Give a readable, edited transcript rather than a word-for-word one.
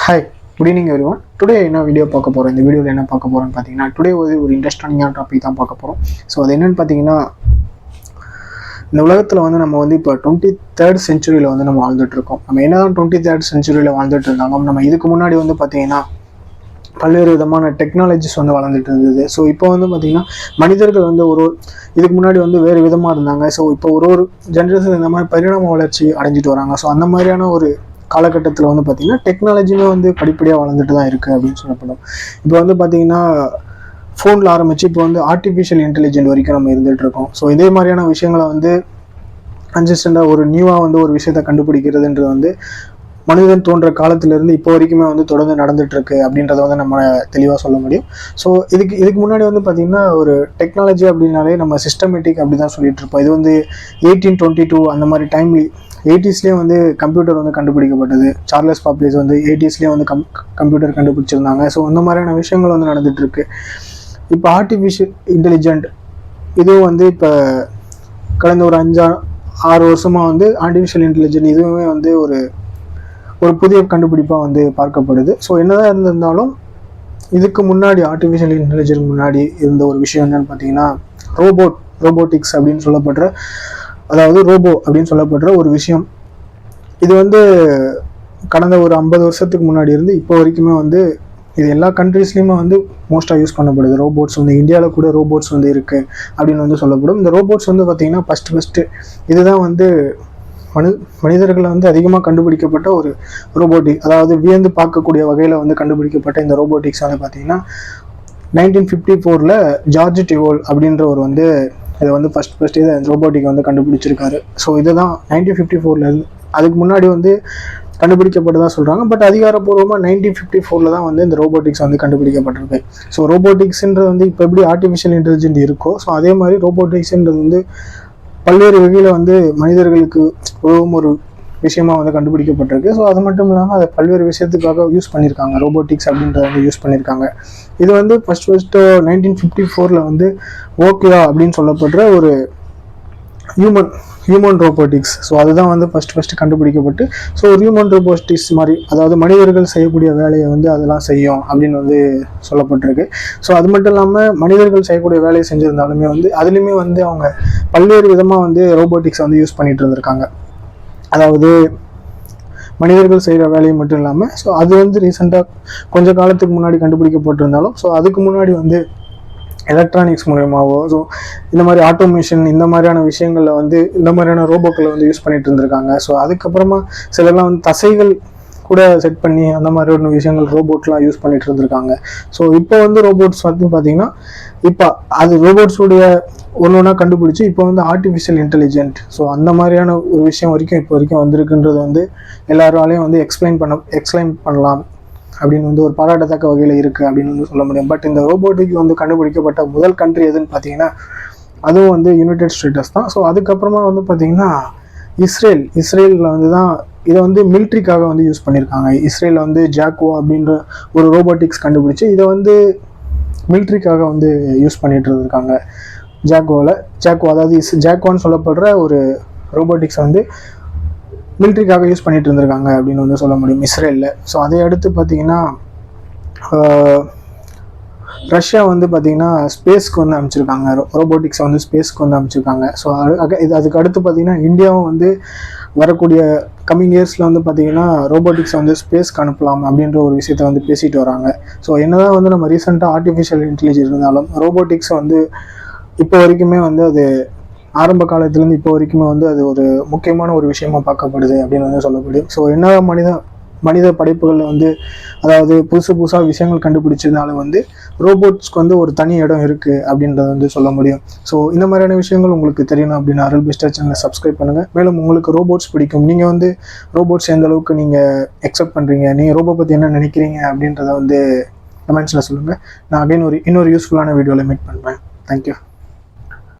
Hi, good evening everyone. Today என்ன video பார்க்க போகிறோம். இந்த வீடியோவில் என்ன பார்க்க போகிறோம்னு பார்த்தீங்கன்னா டுடே ஒரு இன்ட்ரெஸ்டிங்கான டாபிக் தான் பார்க்க போகிறோம். ஸோ அது என்னென்னு பார்த்தீங்கன்னா, இந்த உலகத்தில் நம்ம இப்போ 23rd centuryயில் நம்ம வாழ்ந்துட்டுருக்கோம். நம்ம என்ன தான் 23rd centuryயில் வாழ்ந்துட்டு இருந்தாலும் நம்ம இதுக்கு முன்னாடி பார்த்தீங்கன்னா பல்வேறு விதமான டெக்னாலஜிஸ் வளர்ந்துட்டு இருந்தது. ஸோ இப்போ பார்த்தீங்கன்னா மனிதர்கள் இதுக்கு முன்னாடி வேறு விதமாக இருந்தாங்க. ஸோ இப்போ ஒரு ஜென்ரேஷன் இந்த மாதிரி பரிணாம வளர்ச்சி அடைஞ்சிட்டு வராங்க. ஸோ அந்த மாதிரியான ஒரு காலகட்டத்தில் பார்த்தீங்கன்னா டெக்னாலஜியுமே படிப்படியாக வளர்ந்துட்டு தான் இருக்குது அப்படின்னு சொல்லப்படும். இப்போ பார்த்தீங்கன்னா ஃபோனில் ஆரம்பித்து இப்போ ஆர்டிஃபிஷியல் இன்டெலிஜென்ட் வரைக்கும் நம்ம இருந்துகிட்டு இருக்கோம். ஸோ இதே மாதிரியான விஷயங்களை கன்சிஸ்டண்டாக ஒரு நியூவாக ஒரு விஷயத்தை கண்டுபிடிக்கிறதுன்றது மனிதன் தோன்ற காலத்திலேருந்து இப்போ வரைக்குமே தொடர்ந்து நடந்துகிட்ருக்கு அப்படின்றத நம்ம தெளிவாக சொல்ல முடியும். ஸோ இதுக்கு முன்னாடி பார்த்தீங்கன்னா ஒரு டெக்னாலஜி அப்படின்னாலே நம்ம சிஸ்டமேட்டிக் அப்படி தான் சொல்லிட்டு இருப்போம். இது 1822 அந்த மாதிரி டைம்லி 80ஸ்லேயே கம்ப்யூட்டர் கண்டுபிடிக்கப்பட்டது. சார்லஸ் பாப்லேஸ் 80ஸ்லேயே கம்ப்யூட்டர் கண்டுபிடிச்சிருந்தாங்க. ஸோ அந்த மாதிரியான விஷயங்கள் நடந்துகிட்ருக்கு. இப்போ ஆர்டிஃபிஷியல் இன்டெலிஜென்ட் இதுவும் இப்போ கடந்த ஒரு 5-6 வருஷமாக ஆர்டிஃபிஷியல் இன்டெலிஜென்ட் இதுவுமே ஒரு புதிய கண்டுபிடிப்பாக பார்க்கப்படுது. ஸோ என்னதான் இருந்திருந்தாலும் இதுக்கு முன்னாடி ஆர்டிஃபிஷியல் இன்டெலிஜென்ட் முன்னாடி இருந்த ஒரு விஷயம் என்னன்னு பார்த்தீங்கன்னா ரோபோட்டிக்ஸ் அப்படின்னு சொல்லப்படுற, அதாவது ரோபோ அப்படின்னு சொல்லப்படுற ஒரு விஷயம். இது கடந்த ஒரு 50 வருஷத்துக்கு முன்னாடி இருந்து இப்போ வரைக்குமே இது எல்லா கண்ட்ரீஸ்லையுமே மோஸ்ட்டாக யூஸ் பண்ணப்படுது. ரோபோட்ஸ் இந்தியாவில் கூட ரோபோட்ஸ் இருக்குது அப்படின்னு சொல்லப்படும். இந்த ரோபோட்ஸ் பார்த்தீங்கன்னா ஃபஸ்ட்டு இதுதான் மனிதர்களை அதிகமாக கண்டுபிடிக்கப்பட்ட ஒரு ரோபோட்டிக், அதாவது வியந்து பார்க்கக்கூடிய வகையில் கண்டுபிடிக்கப்பட்ட இந்த ரோபோட்டிக்ஸ் பார்த்தீங்கன்னா 1954 ஜார்ஜ் டிவோல் அப்படின்ற ஒரு இதை ஃபஸ்ட் இதை ரோபோட்டிக் கண்டுபிடிச்சிருக்காரு. ஸோ இதுதான் 1954 அதுக்கு முன்னாடி கண்டுபிடிக்கப்பட்டதாக சொல்கிறாங்க. பட் அதிகாரப்பூர்வமாக 1954 தான் இந்த ரோபோட்டிக்ஸ் கண்டுபிடிக்கப்பட்டிருக்கு. ஸோ ரோபோட்டிக்ஸ்ன்றது இப்போ எப்படி ஆர்டிஃபிஷியல் இன்டெலிஜென்ட் இருக்கோ, ஸோ அதே மாதிரி ரோபோட்டிக்ஸ்ன்றது பல்வேறு வகையில் மனிதர்களுக்கு உதவும் ஒரு விஷயமா கண்டுபிடிக்கப்பட்டிருக்கு. ஸோ அது மட்டும் இல்லாமல் அதை பல்வேறு விஷயத்துக்காக யூஸ் பண்ணியிருக்காங்க. ரோபோட்டிக்ஸ் அப்படின்றத யூஸ் பண்ணியிருக்காங்க. இது ஃபஸ்ட்டு 1954 ஓகேயா அப்படின்னு சொல்லப்படுற ஒரு ஹியூமன் ரோபோட்டிக்ஸ். ஸோ அதுதான் ஃபஸ்ட்டு கண்டுபிடிக்கப்பட்டு, ஸோ ஒரு ஹியூமன் ரோபோட்டிக்ஸ் மாதிரி, அதாவது மனிதர்கள் செய்யக்கூடிய வேலையை அதெல்லாம் செய்யும் அப்படின்னு சொல்லப்பட்டிருக்கு. ஸோ அது மட்டும் இல்லாமல் மனிதர்கள் செய்யக்கூடிய வேலையை செஞ்சுருந்தாலுமே அதுலேயுமே அவங்க பல்வேறு விதமாக ரோபோட்டிக்ஸ் யூஸ் பண்ணிட்டு இருந்திருக்காங்க. அதாவது மனிதர்கள் செய்கிற வேலையை மட்டும் இல்லாமல், ஸோ அது ரீசெண்டாக கொஞ்சம் காலத்துக்கு முன்னாடி கண்டுபிடிக்கப்பட்டிருந்தாலும், ஸோ அதுக்கு முன்னாடி எலக்ட்ரானிக்ஸ் மூலயமாவோ, ஸோ இந்த மாதிரி ஆட்டோமேஷன் இந்த மாதிரியான விஷயங்களில் இந்த மாதிரியான ரோபோக்களை வியூஸ் பண்ணிட்டு இருந்திருக்காங்க. ஸோ அதுக்கப்புறமா சிலர்லாம் தசைகள் கூட செட் பண்ணி அந்த மாதிரி ஒரு விஷயங்கள் ரோபோட்லாம் யூஸ் பண்ணிட்டு இருந்திருக்காங்க. ஸோ இப்போ ரோபோட்ஸ் பார்த்தீங்கன்னா இப்போ அது ரோபோட்ஸுடைய ஒன்றா கண்டுபிடிச்சி இப்போ ஆர்டிஃபிஷியல் இன்டெலிஜென்ட், ஸோ அந்த மாதிரியான ஒரு விஷயம் இப்போ வரைக்கும் வந்திருக்குன்றது எல்லாராலையும் எக்ஸ்பிளைன் பண்ணலாம் அப்படின்னு ஒரு பாராட்டத்தக்க வகையில் இருக்குது அப்படின்னு சொல்ல முடியும். பட் இந்த ரோபோட்டிக் கண்டுபிடிக்கப்பட்ட முதல் கண்ட்ரி எதுன்னு பார்த்தீங்கன்னா அதுவும் யுனைடெட் ஸ்டேட்ஸ் தான். ஸோ அதுக்கப்புறமா பார்த்தீங்கன்னா இஸ்ரேலில் தான் இதை மிலிட்ரிக்காக யூஸ் பண்ணியிருக்காங்க. இஸ்ரேலில் ஜாக்வா அப்படின்ற ஒரு ரோபோட்டிக்ஸ் கண்டுபிடிச்சி இதை மிலிட்ரிக்காக யூஸ் பண்ணிட்டு இருந்திருக்காங்க. ஜாக்வா அதாவது ஜாக்வான்னு சொல்லப்படுற ஒரு ரோபோட்டிக்ஸ் மிலிட்ரிக்காக யூஸ் பண்ணிட்டு இருந்திருக்காங்க அப்படின்னு சொல்ல முடியும் இஸ்ரேலில். ஸோ அதை அடுத்து பார்த்தீங்கன்னா ரஷ்யா பார்த்தீங்கன்னா ஸ்பேஸ்க்கு அமைச்சிருக்காங்க. ரோபோட்டிக்ஸ் ஸ்பேஸ்க்கு அமைச்சிருக்காங்க. ஸோ அதுக்கு அடுத்து பார்த்தீங்கன்னா இந்தியாவும் வரக்கூடிய கம்மிங் இயர்ஸில் பார்த்தீங்கன்னா ரோபோட்டிக்ஸ் ஸ்பேஸ்க்கு அனுப்பலாம் அப்படின்ற ஒரு விஷயத்தை பேசிட்டு வராங்க. ஸோ என்னதான் நம்ம ரீசெண்டாக ஆர்டிஃபிஷியல் இன்டெலிஜென்ஸ் இருந்தாலும் ரோபோட்டிக்ஸ் இப்போ வரைக்குமே அது ஆரம்ப காலத்துலேருந்து இப்போ வரைக்குமே அது ஒரு முக்கியமான ஒரு விஷயமா பார்க்கப்படுது அப்படின்னு சொல்ல முடியும். ஸோ என்னதான் மனித படைப்புகளில் அதாவது புதுசாக விஷயங்கள் கண்டுபிடிச்சதுனால ரோபோட்ஸ்க்கு ஒரு தனி இடம் இருக்குது அப்படின்றத சொல்ல முடியும். ஸோ இந்த மாதிரியான விஷயங்கள் உங்களுக்கு தெரியணும் அப்படின்னா அருள் பெஸ்டர் சேனலை சப்ஸ்கிரைப் பண்ணுங்கள். மேலும் உங்களுக்கு ரோபோட்ஸ் பிடிக்கும், நீங்கள் ரோபோட்ஸ் எந்த அளவுக்கு நீங்கள் அக்செப்ட் பண்ணுறீங்க, நீங்கள் ரோபோ பற்றி என்ன நினைக்கிறீங்க அப்படின்றத கமெண்ட்ஸில் சொல்லுங்கள். நான் அகைன் இன்னொரு யூஸ்ஃபுல்லான வீடியோவில் மீட் பண்ணுறேன். தேங்க்யூ.